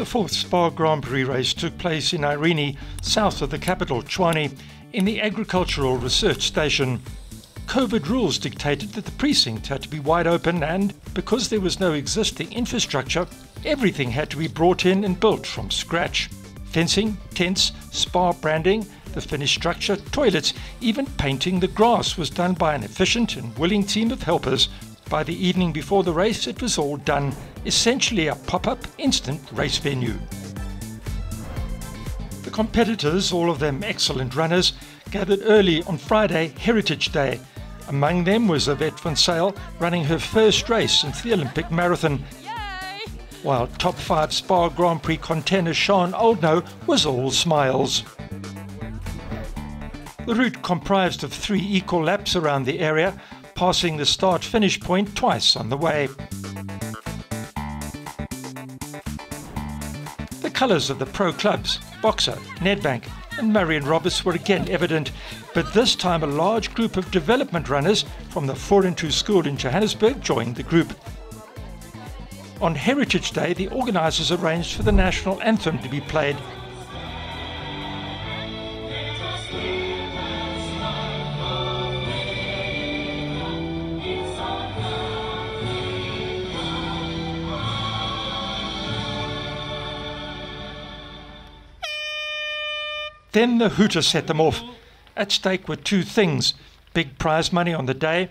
The fourth SPAR Grand Prix race took place in Irene, south of the capital, Tshwane, in the Agricultural Research Station. COVID rules dictated that the precinct had to be wide open, and because there was no existing infrastructure, everything had to be brought in and built from scratch. Fencing, tents, SPAR branding, the finished structure, toilets, even painting the grass was done by an efficient and willing team of helpers. By the evening before the race, it was all done, essentially a pop-up instant race venue. The competitors, all of them excellent runners, gathered early on Friday, Heritage Day. Among them was Yvette van Zyl running her first race into the Olympic marathon. Yay! While top 5 SPAR Grand Prix contender Sean Oldknow was all smiles. The route comprised of 3 equal laps around the area, passing the start-finish point twice on the way. The colours of the pro clubs, Boxer, Nedbank and Marion Roberts were again evident, but this time a large group of development runners from the 4-2 school in Johannesburg joined the group. On Heritage Day, the organisers arranged for the national anthem to be played. Then the hooter set them off. At stake were 2 things: big prize money on the day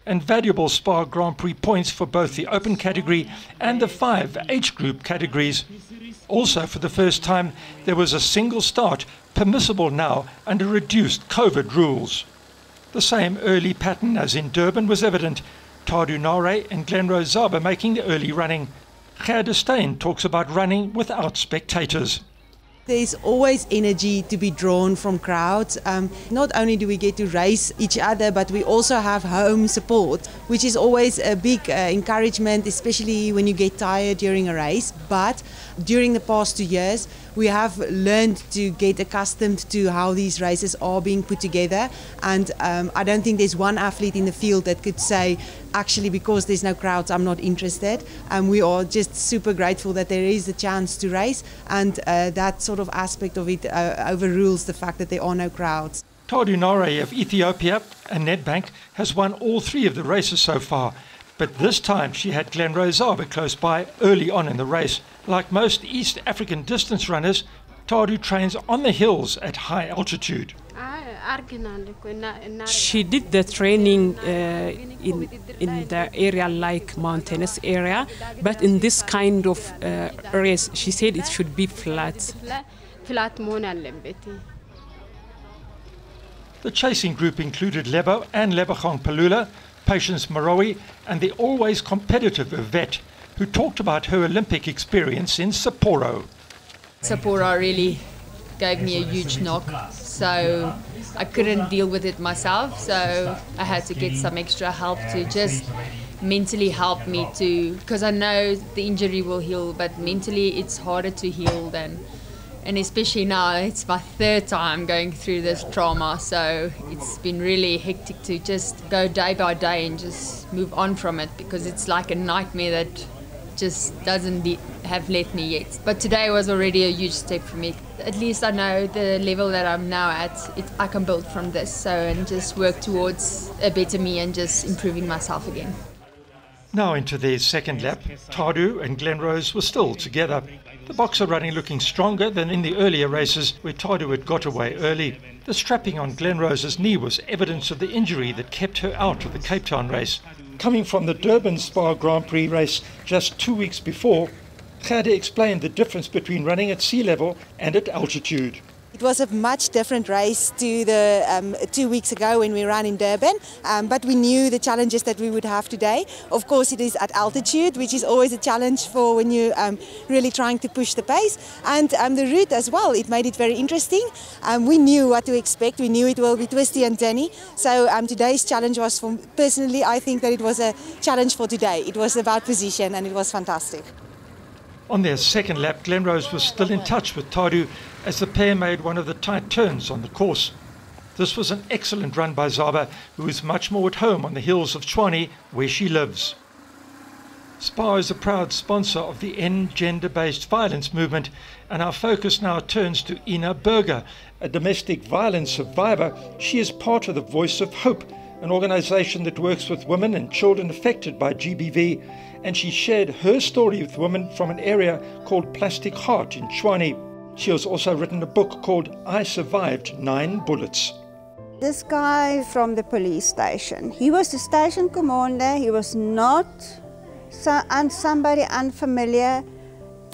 and valuable SPAR Grand Prix points for both the open category and the 5 age group categories. Also, for the first time, there was a single start, permissible now under reduced COVID rules. The same early pattern as in Durban was evident. Tadu Nare and Glenrose Zaba making the early running. Gerda Steyn talks about running without spectators. There's always energy to be drawn from crowds. Not only do we get to race each other, but we also have home support, which is always a big encouragement, especially when you get tired during a race. But during the past 2 years, we have learned to get accustomed to how these races are being put together. And I don't think there's one athlete in the field that could say, actually, because there's no crowds, I'm not interested. We are just super grateful that there is a chance to race, and that sort of aspect of it overrules the fact that there are no crowds. Tadu Nare of Ethiopia and Nedbank has won all 3 of the races so far, but this time she had Glenrose Zaba close by early on in the race. Like most East African distance runners, Tadu trains on the hills at high altitude. She did the training in the area like mountainous area, but in this kind of race, she said it should be flat. The chasing group included Lebo and Lebachong Palula, Patience Marowi and the always competitive Yvette, who talked about her Olympic experience in Sapporo. Sapporo really gave me a huge knock, so I couldn't deal with it myself, so I had to get some extra help to just mentally help me to, because I know the injury will heal, but mentally it's harder to heal and especially now it's my 3rd time going through this trauma, so it's been really hectic to just go day by day and just move on from it, because it's like a nightmare that just doesn't have left me yet. But today was already a huge step for me. At least I know the level that I'm now at, I can build from this, and just work towards a better me and just improving myself again. Now into their second lap, Tadu and Glenrose were still together. The boxer running looking stronger than in the earlier races where Tadu had got away early. The strapping on Glenrose's knee was evidence of the injury that kept her out of the Cape Town race. Coming from the Durban SPAR Grand Prix race just 2 weeks before, Gerda explained the difference between running at sea level and at altitude. It was a much different race to the 2 weeks ago when we ran in Durban, but we knew the challenges that we would have today. Of course, it is at altitude, which is always a challenge for when you're really trying to push the pace. And the route as well, it made it very interesting. We knew what to expect. We knew it will be twisty and turny. So today's challenge was, personally, I think that it was a challenge for today. It was about position and it was fantastic. On their second lap, Glenrose was still in touch with Tadu as the pair made one of the tight turns on the course. This was an excellent run by Zaba, who is much more at home on the hills of Tshwane, where she lives. SPAR is a proud sponsor of the End Gender-Based Violence movement, and our focus now turns to Ina Berger, a domestic violence survivor. She is part of the Voice of Hope, an organization that works with women and children affected by GBV, and she shared her story with women from an area called Plastic Heart in Tshwane. She has also written a book called I Survived 9 Bullets. This guy from the police station, he was the station commander. He was not somebody unfamiliar.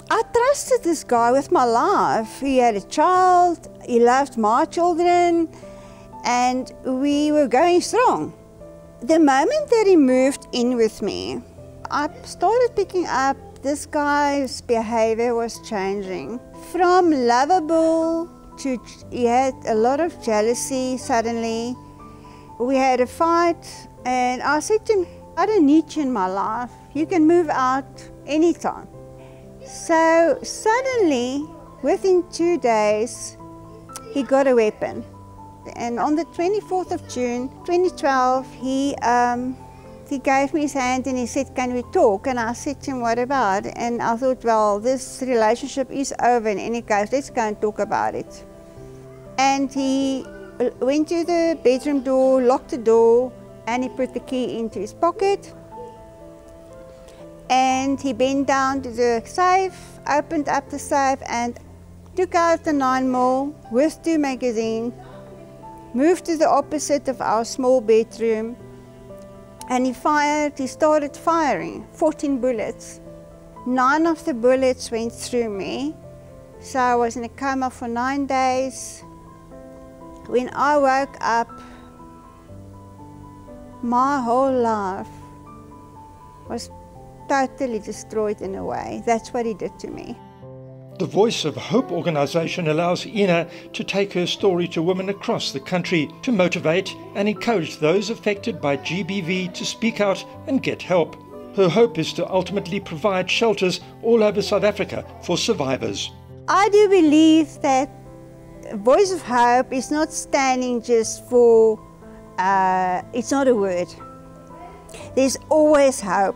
I trusted this guy with my life. He had a child, he loved my children, and we were going strong. The moment that he moved in with me, I started picking up this guy's behavior was changing. From lovable to, he had a lot of jealousy suddenly. We had a fight, and I said to him, I don't need you in my life. You can move out anytime. So suddenly, within 2 days, he got a weapon. And on the 24th of June, 2012, he gave me his hand and he said, can we talk? And I said to him, what about? And I thought, well, this relationship is over in any case, let's go and talk about it. And he went to the bedroom door, locked the door, and he put the key into his pocket. And he bent down to the safe, opened up the safe and took out the 9mm with 2 magazines, moved to the opposite of our small bedroom, and he started firing 14 bullets. 9 of the bullets went through me, so I was in a coma for 9 days. When I woke up, my whole life was totally destroyed in a way. That's what he did to me. The Voice of Hope organization allows Ina to take her story to women across the country to motivate and encourage those affected by GBV to speak out and get help. Her hope is to ultimately provide shelters all over South Africa for survivors. I do believe that Voice of Hope is not standing just for, it's not a word. There's always hope.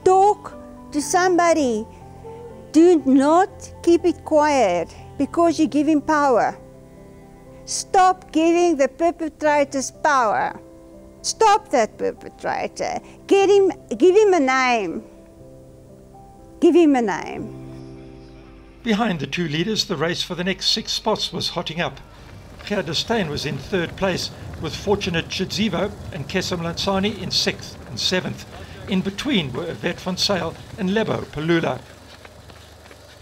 Talk to somebody. Do not keep it quiet because you give him power. Stop giving the perpetrators power. Stop that perpetrator. Give him a name. Give him a name. Behind the 2 leaders, the race for the next 6 spots was hotting up. Tshwane was in 3rd place, with Fortunate Chidzivo and Kesamlansani in 6th and 7th. In between were Yvette van Zyl and Lebo Palula.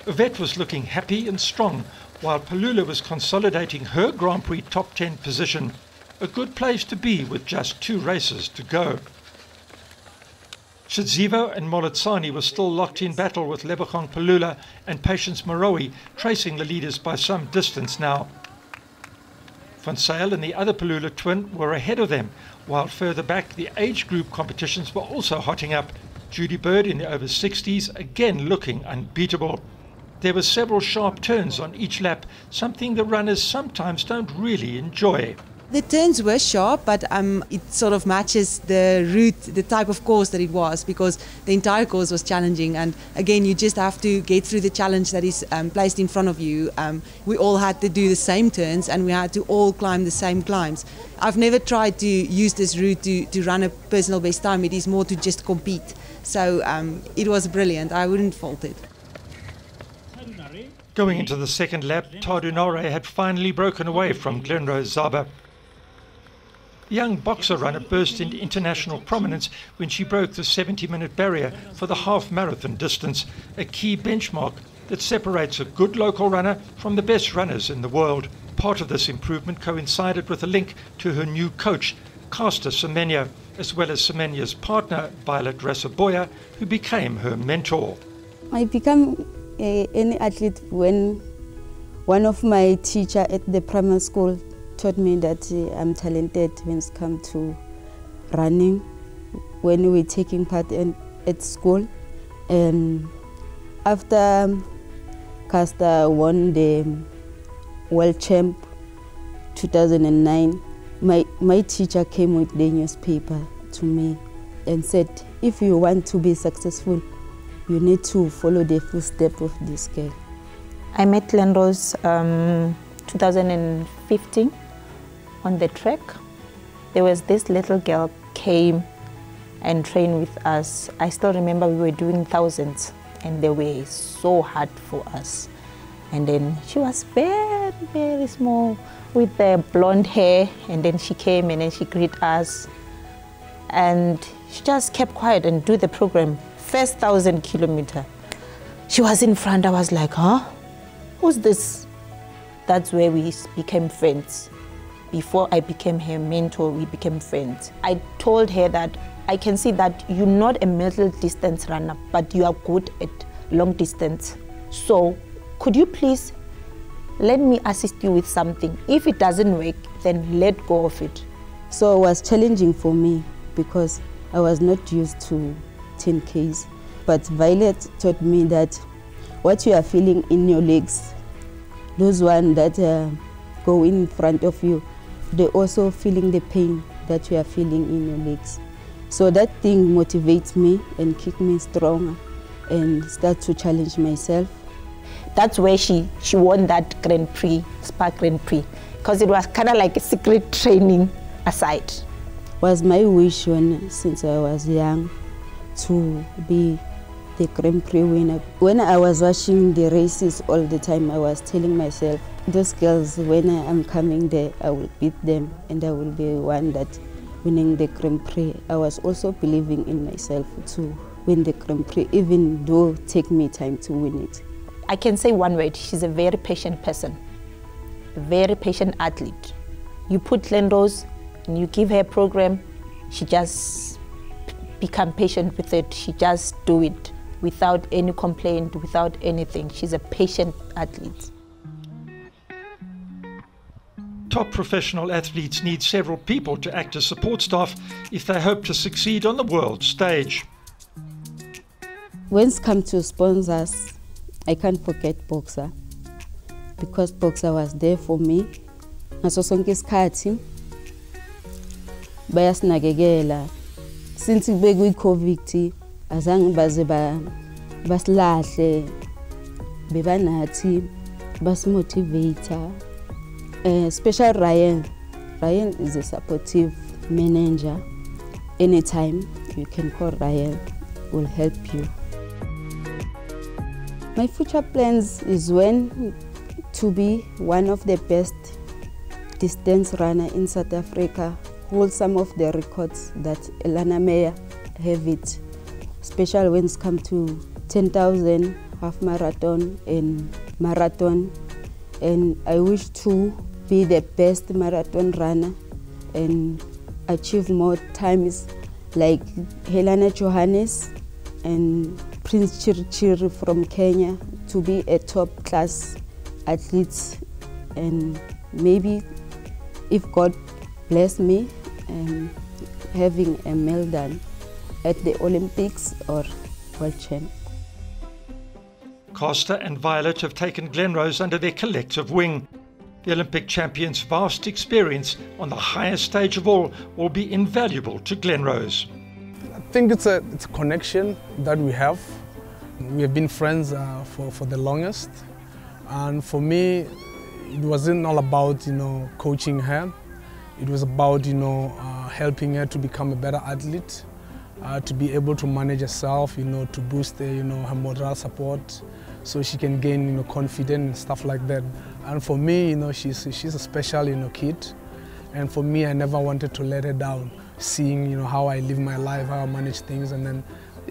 Yvette was looking happy and strong, while Palula was consolidating her Grand Prix top 10 position, a good place to be with just 2 races to go. Chidzivo and Molatsani were still locked in battle, with Lebogang Palula and Patience Maroe tracing the leaders by some distance now. Van Zyl and the other Palula twin were ahead of them, while further back the age group competitions were also hotting up. Judy Bird in the over 60s again looking unbeatable. There were several sharp turns on each lap, something the runners sometimes don't really enjoy. The turns were sharp, but it sort of matches the route, the type of course that it was, because the entire course was challenging. And again, you just have to get through the challenge that is placed in front of you. We all had to do the same turns, and we had to all climb the same climbs. I've never tried to use this route to run a personal best time. It is more to just compete. So it was brilliant. I wouldn't fault it. Going into the second lap, Tadunare had finally broken away from Glenrose Zaba. The young boxer runner burst into international prominence when she broke the 70-minute barrier for the half-marathon distance, a key benchmark that separates a good local runner from the best runners in the world. Part of this improvement coincided with a link to her new coach, Caster Semenya, as well as Semenya's partner, Violet Rasaboya, who became her mentor. I became an athlete when one of my teachers at the primary school taught me that I'm talented when it comes to running. When we were taking part at school, and after Caster won the World Champ 2009, my teacher came with the newspaper to me and said, if you want to be successful, you need to follow the footsteps of this girl. I met Glenrose 2015 on the track. There was this little girl came and trained with us. I still remember we were doing thousands and they were so hard for us. And then she was very, very small with the blonde hair, and then she came and then she greeted us. And she just kept quiet and do the program. First 1,000 kilometer. She was in front, I was like, huh? Who's this? That's where we became friends. Before I became her mentor, we became friends. I told her that I can see that you're not a middle distance runner, but you are good at long distance. So could you please let me assist you with something? If it doesn't work, then let go of it. So it was challenging for me because I was not used to 10Ks. But Violet taught me that what you are feeling in your legs, those ones that go in front of you, they're also feeling the pain that you are feeling in your legs. So that thing motivates me and keeps me stronger and start to challenge myself. That's where she won that Grand Prix, SPAR Grand Prix, because it was kind of like a secret training aside. Was my wish since I was young to be the Grand Prix winner. When I was watching the races all the time, I was telling myself, those girls, when I am coming there, I will beat them and I will be one that winning the Grand Prix. I was also believing in myself to win the Grand Prix, even though it take me time to win it. I can say one word, she's a very patient person, a very patient athlete. You put Glenrose and you give her a program, she just become patient with it. She just do it without any complaint, without anything. She's a patient athlete. Top professional athletes need several people to act as support staff if they hope to succeed on the world stage. When it comes to sponsors, I can't forget Boxer, because Boxer was there for me. Ngaso sonke isikhathi bayasinakekela. Since kube kuyi-COVID, azange baze basilahle, bebanathi, basimotivator. Special Ryan. Ryan is a supportive manager. Anytime you can call Ryan, will help you. My future plans is to be one of the best distance runner in South Africa, hold some of the records that Elana Meyer have it, especially when it comes to 10,000, half marathon and marathon. And I wish to be the best marathon runner and achieve more times like Helena Johannes and Prince Chirichiri from Kenya, to be a top class athlete, and maybe if God bless me and having a medal at the Olympics or World Champ. Costa and Violet have taken Glenrose under their collective wing. The Olympic champion's vast experience on the highest stage of all will be invaluable to Glenrose. I think it's a connection that we have. We have been friends for the longest, and for me, it wasn't all about coaching her. It was about helping her to become a better athlete, to be able to manage herself, to boost her moral support, so she can gain confidence and stuff like that. And for me, she's a special kid, and for me, I never wanted to let her down. Seeing how I live my life, how I manage things, and then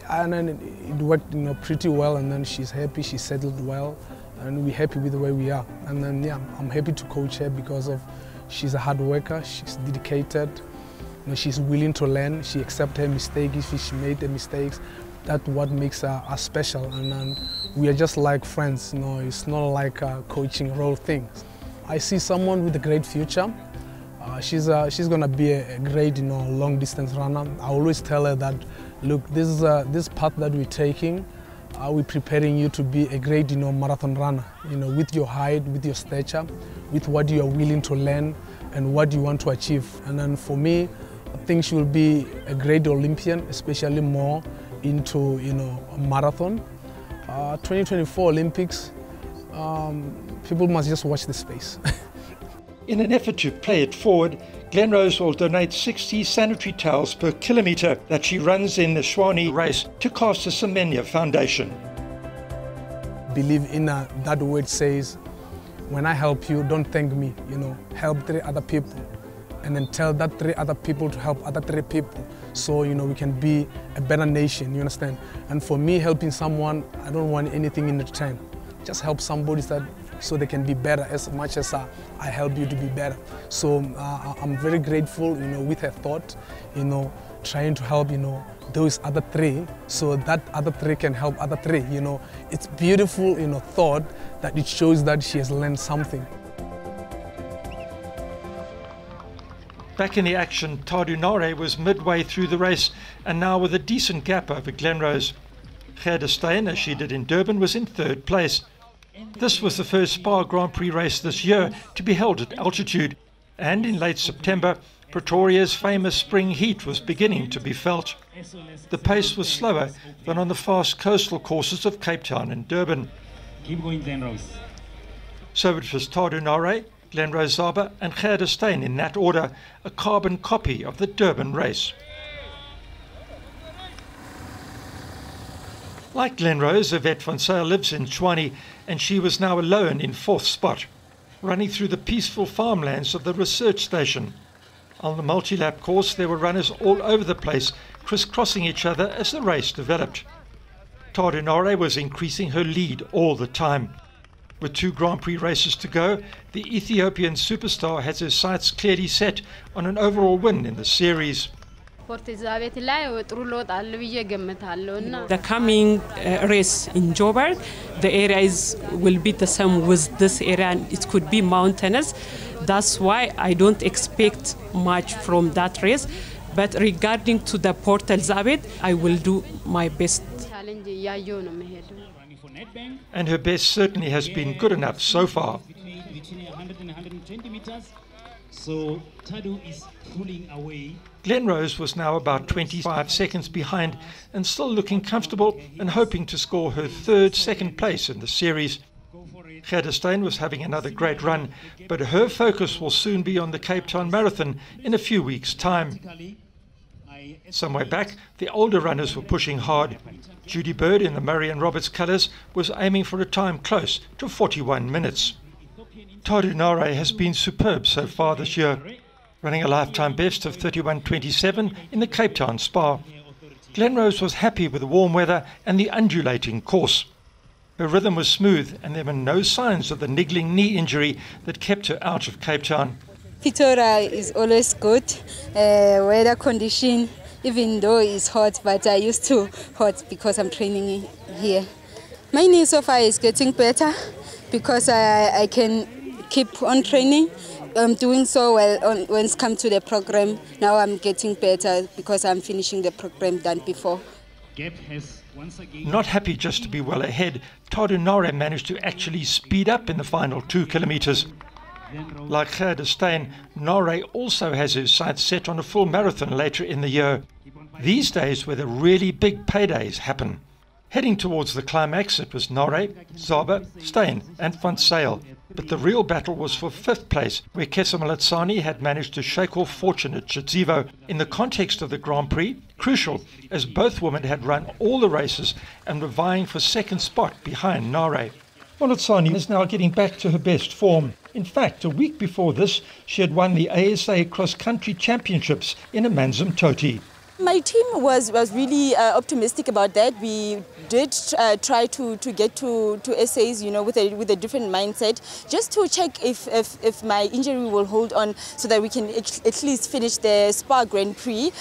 it worked pretty well, and then she's happy, she settled well, and we're happy with the way we are. And then yeah, I'm happy to coach her because of she's a hard worker, she's dedicated, she's willing to learn, she accepts her mistakes if she made the mistakes. That's what makes her special, and we are just like friends. It's not like a coaching role thing. I see someone with a great future. She's gonna be a great, long distance runner. I always tell her that, look, this path that we're taking, we're preparing you to be a great, marathon runner. With your height, with your stature, with what you are willing to learn and what you want to achieve. And then for me, I think she will be a great Olympian, especially more into, a marathon. 2024 Olympics, people must just watch this space. In an effort to play it forward, Glenrose will donate 60 sanitary towels per kilometre that she runs in the Tshwane race to Caster Semenya Foundation. Believe in that word says, when I help you, don't thank me, help 3 other people. And then tell that 3 other people to help other 3 people. So, we can be a better nation, you understand? And for me, helping someone, I don't want anything in return. Just help somebody so they can be better as much as I help you to be better. So I'm very grateful, with her thought, trying to help, those other 3 so that other 3 can help other 3, It's beautiful, thought that it shows that she has learned something. Back in the action, Tshwane was midway through the race and now with a decent gap over Glenrose. Tshwane, as she did in Durban, was in 3rd place. This was the first SPAR Grand Prix race this year to be held at altitude, and in late September, Pretoria's famous spring heat was beginning to be felt. The pace was slower than on the fast coastal courses of Cape Town and Durban. Keep going, Glenrose. So it was Tshwane, Glenrose Zaba and Tshwane in that order, a carbon copy of the Durban race. Like Glenrose, Yvette van Zyl lives in Tshwane, and she was now alone in 4th spot, running through the peaceful farmlands of the research station. On the multi-lap course there were runners all over the place, crisscrossing each other as the race developed. Tshwane was increasing her lead all the time. With 2 Grand Prix races to go, the Ethiopian superstar has her sights clearly set on an overall win in the series. The coming race in Joburg, the area will be the same with this area, and it could be mountainous. That's why I don't expect much from that race. But regarding to the Port Elizabeth, I will do my best. And her best certainly has been good enough so far. Between 100 and 120 meters. So Tadu is pulling away. Glenrose was now about 25 seconds behind and still looking comfortable and hoping to score her 3rd second place in the series. Tshwane was having another great run, but her focus will soon be on the Cape Town Marathon in a few weeks' time. Some way back, the older runners were pushing hard. Judy Bird in the Murray and Roberts colours was aiming for a time close to 41 minutes. Tshwane has been superb so far this year, running a lifetime best of 31.27 in the Cape Town SPAR. Glenrose was happy with the warm weather and the undulating course. Her rhythm was smooth and there were no signs of the niggling knee injury that kept her out of Cape Town. Pretoria is always good. Weather condition, even though it's hot, but I used to hot because I'm training here. My knee so far is getting better because I can keep on training. I'm doing so well when it comes to the program. Now I'm getting better because I'm finishing the program than before. Not happy just to be well ahead, Tshwane managed to actually speed up in the final 2 kilometres. Like Tshwane, Nare also has her sights set on a full marathon later in the year. These days where the really big paydays happen. Heading towards the climax, it was Nare, Zaba, Steyn and van Zyl. But the real battle was for 5th place, where Kesamaletsani had managed to shake off fortunate Chitsivo. In the context of the Grand Prix, crucial, as both women had run all the races and were vying for 2nd spot behind Nare. Maletsani is now getting back to her best form. In fact, a week before this, she had won the ASA Cross Country Championships in Amanzimtoti. My team was really optimistic about that. We did try to get to essays, with a different mindset, just to check if my injury will hold on, so that we can at least finish the SPAR Grand Prix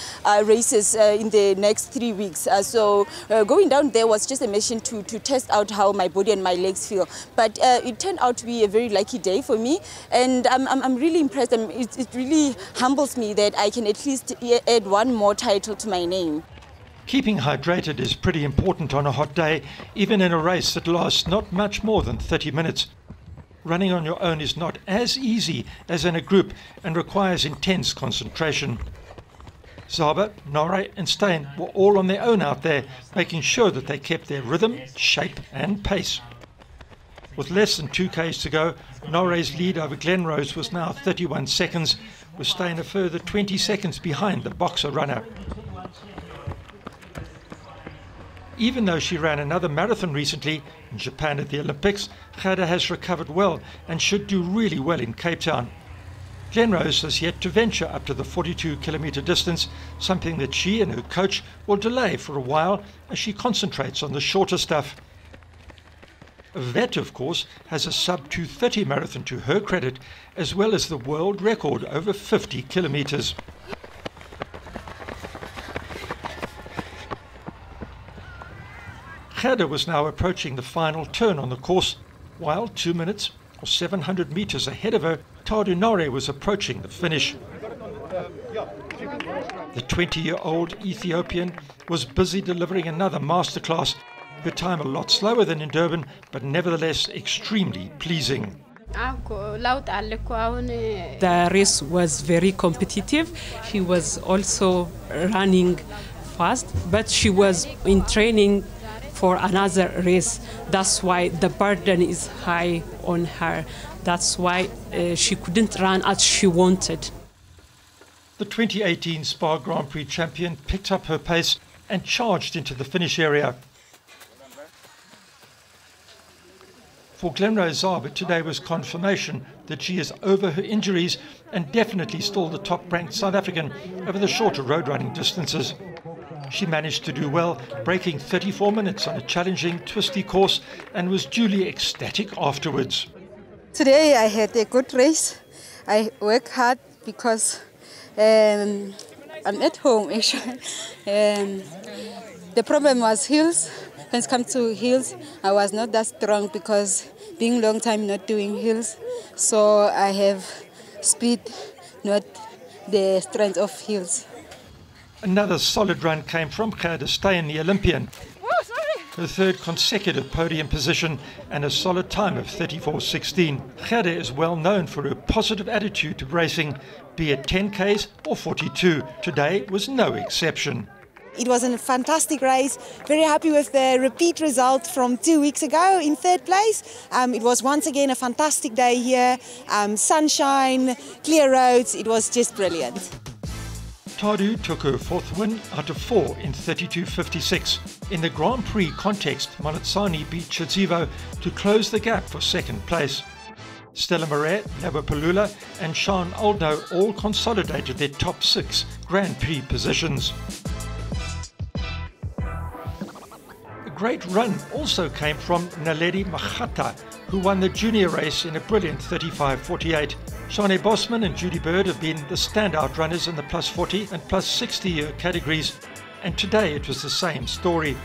races in the next 3 weeks. So going down there was just a mission to test out how my body and my legs feel. But it turned out to be a very lucky day for me, and I'm really impressed. And it really humbles me that I can at least add one more title to my name. Keeping hydrated is pretty important on a hot day, even in a race that lasts not much more than 30 minutes. Running on your own is not as easy as in a group and requires intense concentration. Zaba, Nore and Steyn were all on their own out there, making sure that they kept their rhythm, shape and pace. With less than 2 k's to go, Nore's lead over Glenrose was now 31 seconds, with Steyn a further 20 seconds behind the Boxer runner. Even though she ran another marathon recently, in Japan at the Olympics, Gerda has recovered well and should do really well in Cape Town. Glenrose has yet to venture up to the 42-kilometre distance, something that she and her coach will delay for a while as she concentrates on the shorter stuff. Vet, of course, has a sub-2:30 marathon to her credit, as well as the world record over 50 kilometres. Gerda was now approaching the final turn on the course, while 2 minutes or 700 metres ahead of her, Tadu Nore was approaching the finish. The 20-year-old Ethiopian was busy delivering another masterclass, her time a lot slower than in Durban, but nevertheless extremely pleasing. The race was very competitive. She was also running fast, but she was in training for another race. That's why the burden is high on her. That's why she couldn't run as she wanted. The 2018 SPAR Grand Prix champion picked up her pace and charged into the finish area. For Glenrose Zaba, today was confirmation that she is over her injuries and definitely still the top-ranked South African over the shorter road running distances. She managed to do well, breaking 34 minutes on a challenging, twisty course, and was duly ecstatic afterwards. Today I had a good race. I work hard because I'm at home actually. The problem was hills. When it comes to hills, I was not that strong because being long time not doing hills, so I have speed, not the strength of hills. Another solid run came from Gerda Steyn, the Olympian. Her third consecutive podium position and a solid time of 34:16. Gerda is well known for her positive attitude to racing, be it 10 k's or 42. Today was no exception. It was a fantastic race. Very happy with the repeat result from 2 weeks ago in third place. It was once again a fantastic day here. Sunshine, clear roads. It was just brilliant. Tadu took her fourth win out of 4 in 32:56. In the Grand Prix context, Monotsani beat Chidzivo to close the gap for second place. Stella Marais, Labo Palula and Sean Oldno all consolidated their top 6 Grand Prix positions. A great run also came from Naledi Magata, who won the junior race in a brilliant 35:48. Tshwane Bosman and Judy Bird have been the standout runners in the plus 40 and plus 60 year categories, and today it was the same story.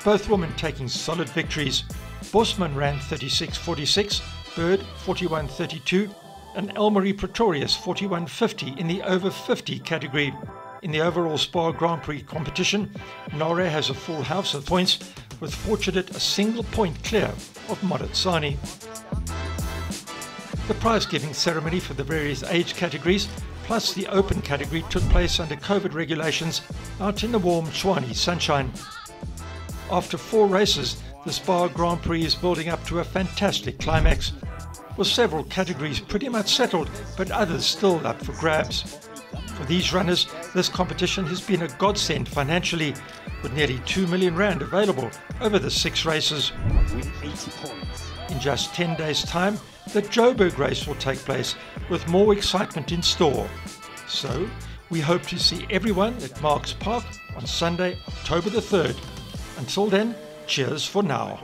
Both women taking solid victories. Bosman ran 36:46, Bird 41:32 and Elmarie Pretorius 41:50 in the over 50 category. In the overall SPAR Grand Prix competition, Nore has a full house of points, with Fortunate a single point clear of Monotsani. The prize-giving ceremony for the various age categories, plus the open category, took place under COVID regulations out in the warm Tshwane sunshine. After 4 races, the SPAR Grand Prix is building up to a fantastic climax, with several categories pretty much settled, but others still up for grabs. For these runners, this competition has been a godsend financially, with nearly 2 million rand available over the 6 races. In just 10 days' time, the Joburg race will take place, with more excitement in store. So, we hope to see everyone at Marks Park on Sunday, October the 3rd. Until then, cheers for now.